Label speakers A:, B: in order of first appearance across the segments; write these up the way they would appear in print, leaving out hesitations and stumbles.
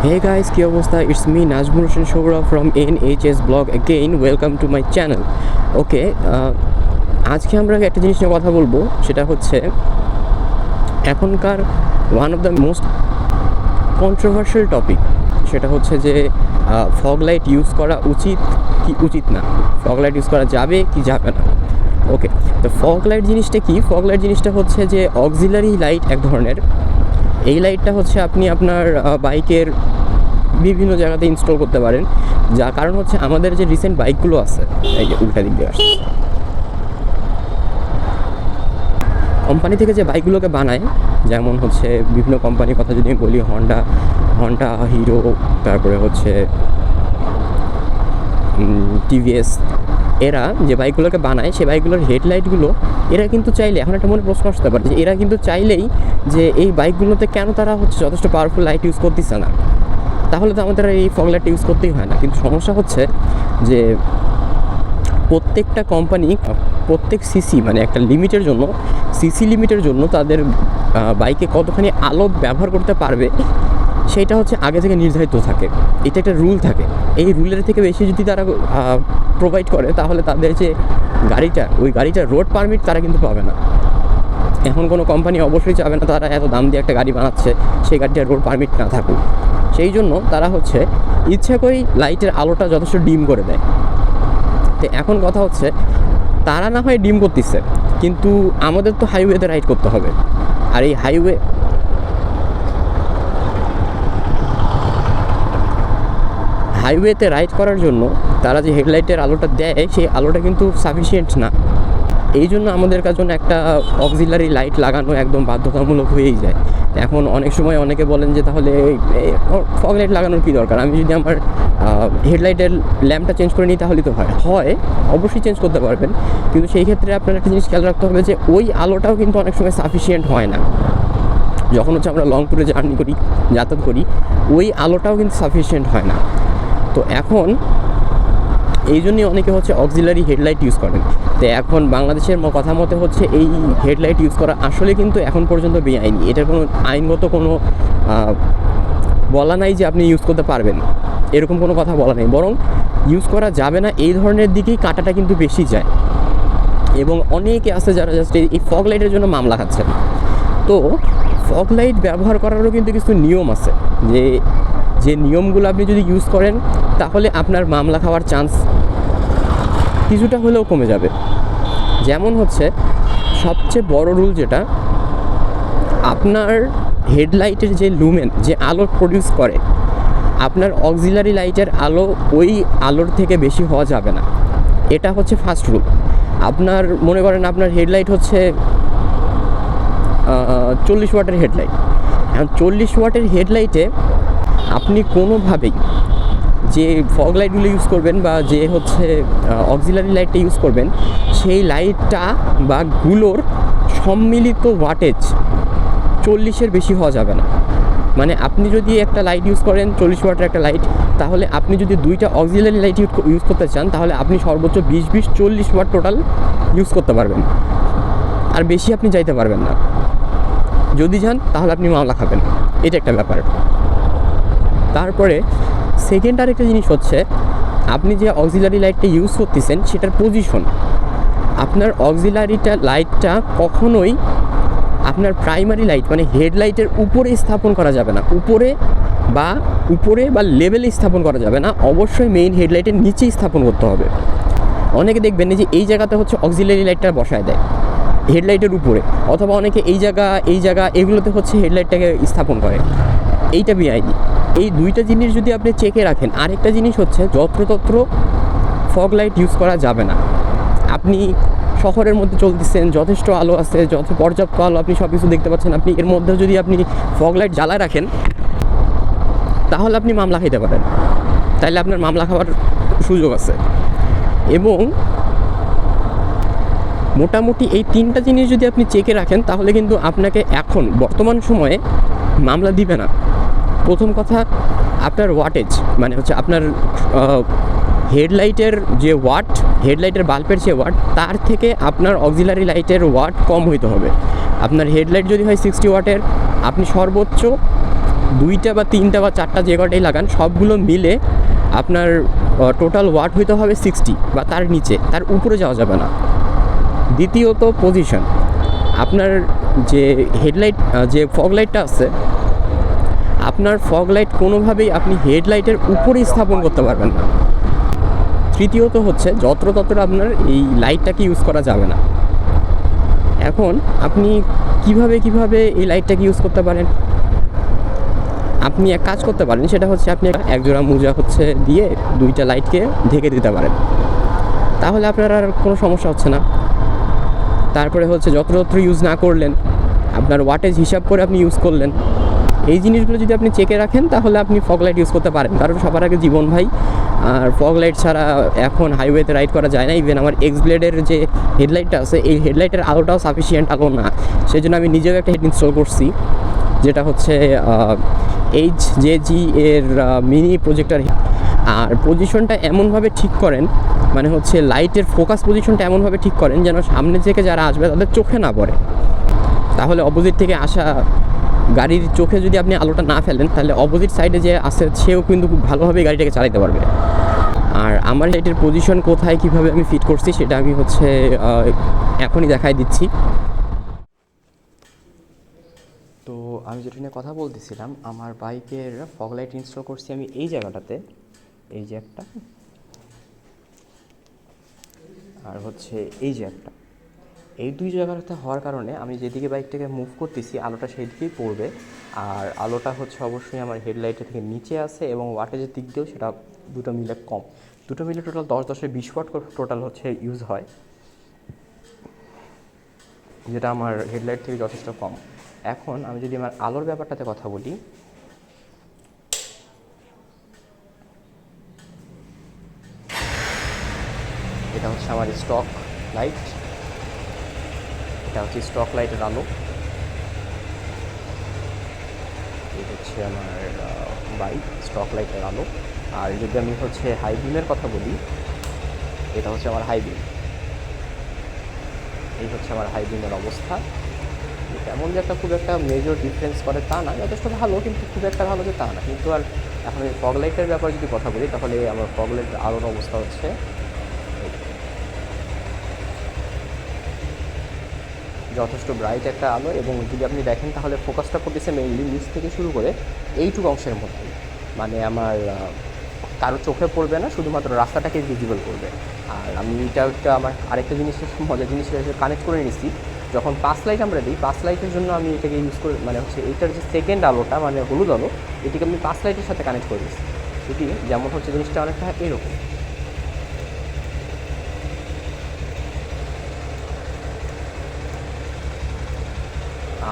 A: Hey guys, কি অবস্থা? It's me Najmul Hossain Shoura from NHS Vlog again. Welcome to my channel. Okay, আজকে আমরা একটা জিনিস নিয়ে কথা বলবো, সেটা হচ্ছে এখনকার one of the most controversial topic. সেটা হচ্ছে যে ফগ লাইট ইউজ করা উচিত কি উচিত না, ফগ লাইট ইউজ করা যাবে কি যাবে না। ওকে, তো ফগ লাইট জিনিসটা কি? ফগ লাইট জিনিসটা হচ্ছে যে অক্সিলারি লাইট এক ধরনের। এই লাইটটা হচ্ছে আপনি আপনার বাইকের বিভিন্ন জায়গাতে ইনস্টল করতে পারেন। যার কারণ হচ্ছে আমাদের যে রিসেন্ট বাইকগুলো আছে, এই যে উল্টা দিক দিয়ে আসছে, কোম্পানি থেকে যে বাইকগুলোকে বানায়, যেমন হচ্ছে বিভিন্ন কোম্পানির কথা যদি আমি বলি, হন্ডা, হিরো, তারপরে হচ্ছে টিভিএস, এরা যে বাইকগুলোকে বানায় সে বাইকগুলোর হেডলাইটগুলো এরা কিন্তু চাইলে, এখন একটা মনে প্রশ্ন আসতে পারে যে এরা কিন্তু চাইলেই যে এই বাইকগুলোতে কেন তারা হচ্ছে যথেষ্ট পাওয়ারফুল লাইট ইউজ করতেছে না, তাহলে তো আমাদের এই ফগ লাইট ইউজ করতেই হয় না। কিন্তু সমস্যা হচ্ছে যে প্রত্যেকটা কোম্পানি প্রত্যেক সিসি মানে একটা লিমিটের জন্য, সিসি লিমিটের জন্য তাদের বাইকে কতখানি আলো ব্যবহার করতে পারবে সেইটা হচ্ছে আগে থেকে নির্ধারিত থাকে। এটা একটা রুল থাকে। এই রুলের থেকে বেশি যদি তারা প্রোভাইড করে তাহলে তাদের যে গাড়িটা, ওই গাড়িটার রোড পারমিট তারা কিন্তু পাবে না। এখন কোনো কোম্পানি অবশ্যই চাবে না তারা এত দাম দিয়ে একটা গাড়ি বানাচ্ছে সেই গাড়িটার রোড পারমিট না থাকুক। সেই জন্য তারা হচ্ছে ইচ্ছা করেই লাইটের আলোটা যথেষ্ট ডিম করে দেয়। তো এখন কথা হচ্ছে তারা না হয় ডিম করতেছে, কিন্তু আমাদের তো হাইওয়েতে রাইড করতে হবে। আর এই হাইওয়েতে রাইড করার জন্য তারা যে হেডলাইটের আলোটা দেয় সেই আলোটা কিন্তু সাফিসিয়েন্ট না। এই জন্য আমাদের কাছে একটা অক্সিলারি লাইট লাগানো একদম বাধ্যতামূলক হয়েই যায়। এখন অনেক সময় অনেকে বলেন যে তাহলে ফগ লাইট লাগানোর কী দরকার, আমি যদি আমার হেডলাইটের ল্যাম্পটা চেঞ্জ করে নিই তাহলেই তো হয়। অবশ্যই চেঞ্জ করতে পারবেন, কিন্তু সেই ক্ষেত্রে আপনার একটা জিনিস খেয়াল রাখতে হবে যে ওই আলোটাও কিন্তু অনেক সময় সাফিসিয়েন্ট হয় না। যখন হচ্ছে আমরা লং ট্যুরে যাতায়াত করি, ওই আলোটাও কিন্তু সাফিসিয়েন্ট হয় না। তো এখন এই জন্যই অনেকে হচ্ছে অক্সিলারি হেডলাইট ইউজ করেন। তো এখন বাংলাদেশের কথা মতে হচ্ছে এই হেডলাইট ইউজ করা আসলে কিন্তু এখন পর্যন্ত বেআইনি। এটার কোনো আইনগত কোনো বলা নাই যে আপনি ইউজ করতে পারবেন, এরকম কোনো কথা বলা নেই। বরং ইউজ করা যাবে না এই ধরনের দিকেই কাঁটাটা কিন্তু বেশি যায়। এবং অনেকে আছে যারা জাস্ট এই ফগ লাইটের জন্য মামলা খাচ্ছে। তো ফগ লাইট ব্যবহার করারও কিন্তু কিছু নিয়ম আছে, যে নিয়মগুলো আপনি যদি ইউজ করেন তাহলে আপনার মামলা খাওয়ার চান্স কিছুটা হলেও কমে যাবে। যেমন হচ্ছে সবচেয়ে বড় রুল যেটা, আপনার হেডলাইটের যে লুমেন, যে আলো প্রডিউস করে, আপনার অক্সিলারি লাইটের আলো ওই আলোর থেকে বেশি হওয়া যাবে না। এটা হচ্ছে ফার্স্ট রুল। আপনার মনে করেন আপনার হেডলাইট হচ্ছে 40 ওয়াটের হেডলাইট। এখন 40 ওয়াটের হেডলাইটে আপনি কোনোভাবেই যে ফগ লাইটগুলো ইউজ করবেন বা যে হচ্ছে অক্সিলারি লাইটটা ইউজ করবেন, সেই লাইটটা বা গুলোর সম্মিলিত ওয়াটেজ 40-এর বেশি হওয়া যাবে না। মানে আপনি যদি একটা লাইট ইউজ করেন 40 ওয়াটের একটা লাইট, তাহলে আপনি যদি দুইটা অক্সিলারি লাইট ইউজ করতে চান তাহলে আপনি সর্বোচ্চ 20-40 ওয়াট টোটাল ইউজ করতে পারবেন। আর বেশি আপনি যাইতে পারবেন না। যদি যান তাহলে আপনি মামলা খাবেন, এটা একটা ব্যাপার। তারপরে সেকেন্ড আরেকটা জিনিস হচ্ছে, আপনি যে অক্সিলারি লাইটটা ইউজ করতেছেন সেটার পজিশন। আপনার অক্সিলারিটা লাইটটা কখনোই আপনার প্রাইমারি লাইট মানে হেডলাইটের উপরে স্থাপন করা যাবে না, উপরে বা লেভেলে স্থাপন করা যাবে না। অবশ্যই মেইন হেডলাইটের নিচেই স্থাপন করতে হবে। অনেকে দেখবেন যে এই জায়গাতে হচ্ছে অক্সিলারি লাইটটা বসায় দেয় হেডলাইটের উপরে, অথবা অনেকে এই জায়গা এগুলোতে হচ্ছে হেডলাইটটাকে স্থাপন করে। এইটা বেআইনি। এই দুইটা জিনিস যদি আপনি চেকে রাখেন। আরেকটা জিনিস হচ্ছে যত্রতত্র ফগ লাইট ইউজ করা যাবে না। আপনি শহরের মধ্যে চলতেছেন, যথেষ্ট আলো আছে, পর্যাপ্ত আলো, আপনি সব কিছু দেখতে পাচ্ছেন, আপনি এর মধ্যে যদি আপনি ফগ লাইট জ্বালায় রাখেন তাহলে আপনি মামলা খাইতে পারেন। তাইলে আপনার মামলা খাওয়ার সুযোগ আছে। এবং মোটামুটি এই তিনটা জিনিস যদি আপনি চেকে রাখেন তাহলে কিন্তু আপনাকে এখন বর্তমান সময়ে মামলা দিবে না। প্রথম কথা, আপনার ওয়াটেজ মানে হচ্ছে আপনার হেডলাইটের যে ওয়াট, হেডলাইটের বাল্বের যে ওয়াট, তার থেকে আপনার অক্সিলারি লাইটের ওয়াট কম হইতে হবে। আপনার হেডলাইট যদি হয় 60 ওয়াটের, আপনি সর্বোচ্চ 2টা বা 3টা বা 4টা যে কটাই লাগান সবগুলো মিলে আপনার টোটাল ওয়াট হইতে হবে 60 বা তার নিচে, তার উপরে যাওয়া যাবে না। দ্বিতীয়ত পজিশন, আপনার যে হেডলাইট যে ফগ লাইটটা আছে, আপনার ফগ লাইট কোনোভাবেই আপনি হেডলাইটের উপরেই স্থাপন করতে পারবেন না। তৃতীয়ত হচ্ছে যত্রতত্র আপনার এই লাইটটাকে ইউজ করা যাবে না। এখন আপনি কিভাবে এই লাইটটাকে ইউজ করতে পারেন? আপনি এক কাজ করতে পারেন, সেটা হচ্ছে আপনি এক জোড়া মোজা হচ্ছে দিয়ে 2টা লাইটকে ঢেকে দিতে পারেন, তাহলে আপনার আর কোনো সমস্যা হচ্ছে না। তারপরে হচ্ছে যত্রতত্র ইউজ না করলেন, আপনার ওয়াটেজ হিসাব করে আপনি ইউজ করলেন। এই জিনিসগুলো যদি আপনি চেকে রাখেন তাহলে আপনি ফগ লাইট ইউজ করতে পারেন। কারণ সবার আগে জীবন ভাই, আর ফগ লাইট ছাড়া এখন হাইওয়েতে রাইড করা যায় না। ইভেন আমার এক্সব্লেডের যে হেডলাইটটা আছে, এই হেডলাইটের আলোটাও সাফিসিয়েন্ট আলো না, সেই জন্য আমি নিজেও একটা হেড ইনস্টল করছি, যেটা হচ্ছে HJG এর মিনি প্রজেক্টর। আর পজিশনটা এমনভাবে ঠিক করেন, মানে হচ্ছে লাইটের ফোকাস পজিশনটা এমনভাবে ঠিক করেন যেন সামনে থেকে যারা আসবে তাদের চোখে না পড়ে। তাহলে অপোজিট থেকে আসা গাড়ির চোখে যদি আপনি আলোটা না ফেলেন, তাহলে অপোজিট সাইডে যে আসে সেও কিন্তু খুব ভালোভাবে গাড়িটাকে চালাতে পারবে। আর আমার লাইটের পজিশন কোথায় কীভাবে আমি ফিট করছি সেটা আমি হচ্ছে এখনই দেখাই দিচ্ছি। তো আমি যেটা নিয়ে কথা বলতেছিলাম, আমার বাইকের ফগ লাইট ইনস্টল করছি আমি এই জায়গাটাতে, এই যে একটা, আর হচ্ছে এই যে একটা। এই 2 জায়গাটাতে হওয়ার কারণে আমি যেদিকে বাইকটাকে মুভ করতেছি আলোটা সেই দিকেই পড়বে। আর আলোটা হচ্ছে অবশ্যই আমার হেডলাইটের থেকে নিচে আছে এবং ওয়াটেজের দিক দিয়েও সেটা দুটো মিলে কম। দুটো মিলে টোটাল 10-10-20 ওয়াট টোটাল হচ্ছে ইউজ হয়, যেটা আমার হেডলাইট থেকে যথেষ্ট কম। এখন আমি যদি আমার আলোর ব্যাপারটাতে কথা বলি, এটা হচ্ছে আমার স্টক লাইট, এটা হচ্ছে স্টক লাইটের আলো, এই হচ্ছে আমার বাইক স্টক লাইটের আলো। আর যদি আমি হচ্ছে হাই বিমের কথা বলি, এটা হচ্ছে আমার হাই বিম, এই হচ্ছে আমার হাই বিমের অবস্থা। তেমন যে একটা খুব একটা মেজর ডিফারেন্স করে তা না, যথেষ্ট ভালো, কিন্তু খুব একটা ভালো যে তা না। কিন্তু আর এখন আমি ফগ লাইটের ব্যাপারে যদি কথা বলি, তাহলে আমার ফগ লাইটের আলোর অবস্থা হচ্ছে যথেষ্ট ব্রাইট একটা আলো। এবং যদি আপনি দেখেন তাহলে ফোকাসটা করতেছে মেইনলি নিচ থেকে শুরু করে এইটুকু অংশের মধ্যে, মানে আমার কারো চোখে পড়বে না, শুধুমাত্র রাস্তাটাকে ভিজিবল করবে। আর আমি এটা একটা আমার আরেকটা জিনিসের মজার জিনিস কানেক্ট করে নিচ্ছি, যখন পাস লাইট আমরা দিই, পাস লাইটের জন্য আমি এটাকে ইউজ করে, মানে হচ্ছে এইটার যে সেকেন্ড আলোটা মানে হলুদ আলো, এটিকে আমি পাস লাইটের সাথে কানেক্ট করে দিচ্ছি। এটি যেমন হচ্ছে জিনিসটা অনেকটা এরকম।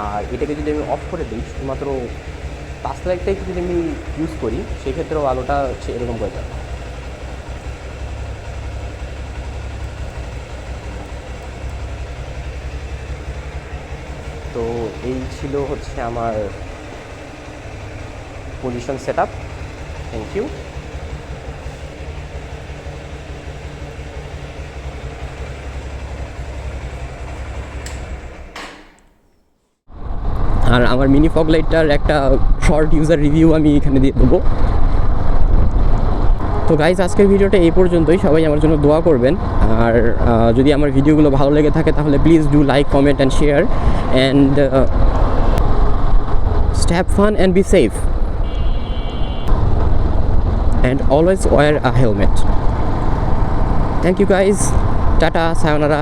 A: আর এটাকে যদি আমি অফ করে দিই, শুধুমাত্র পাস লাইটটাই যদি আমি ইউজ করি, সেক্ষেত্রেও আলোটা হচ্ছে এরকম করে যাবে। তো এই ছিল হচ্ছে আমার position set up. Thank you. আর আমার মিনি ফগ লাইটটার একটা শর্ট ইউজার রিভিউ আমি এখানে দিয়ে দেবো। তো গাইজ, আজকের ভিডিওটা এই পর্যন্তই। সবাই আমার জন্য দোয়া করবেন। আর যদি আমার ভিডিওগুলো ভালো লেগে থাকে তাহলে please do like, comment and share, and stay have fun and be safe, and always wear a helmet. Thank you guys. Tata, sayonara.